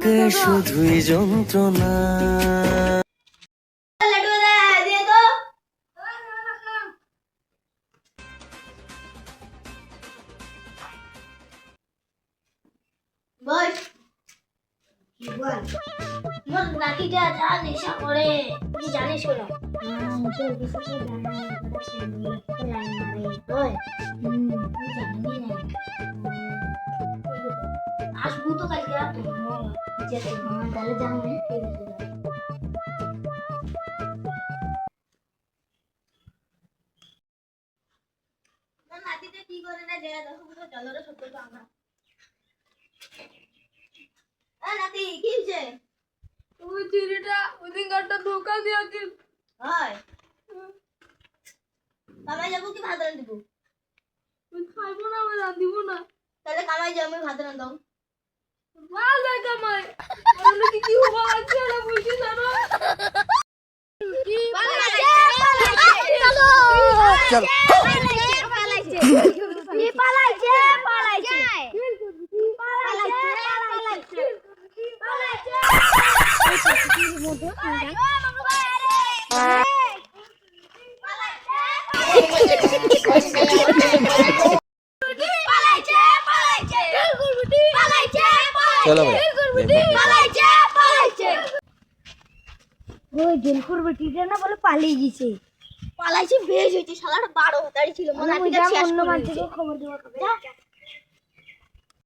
বুকে শুধুই যন্ত্রণা। বস মোর নাতিটা যা নেশা করে তুই জানিস কেন? আসবো তো কালকে রাতে। তাহলে যাও নাতিটা কি করে না যায় দেখো তো চলো রে সত্য তো আমরা নাতি কি হয়েছে? ওই চিড়িটা ওই দিন গাড়টা ধোকা দিয়েছিল। হয় কামাই যাবো কি ভাত রান্না দিব? আমি খাইবো না, আমি রাঁধিব না। তাহলে কামাই যাবো আমি ভাত রান্না দাও। ভাল লাগে আমায়। আমি কি কি হওয়া আছে না বুঝি জানো? চল চলো ভাই ওই গেলপুর বেটিটা না বলে পালিয়ে গেছে। পালাইছে বেশ হয়েছে শালাটা 12 হতারি ছিল মনে হয় অন্য মানুষকে খবর দেওয়া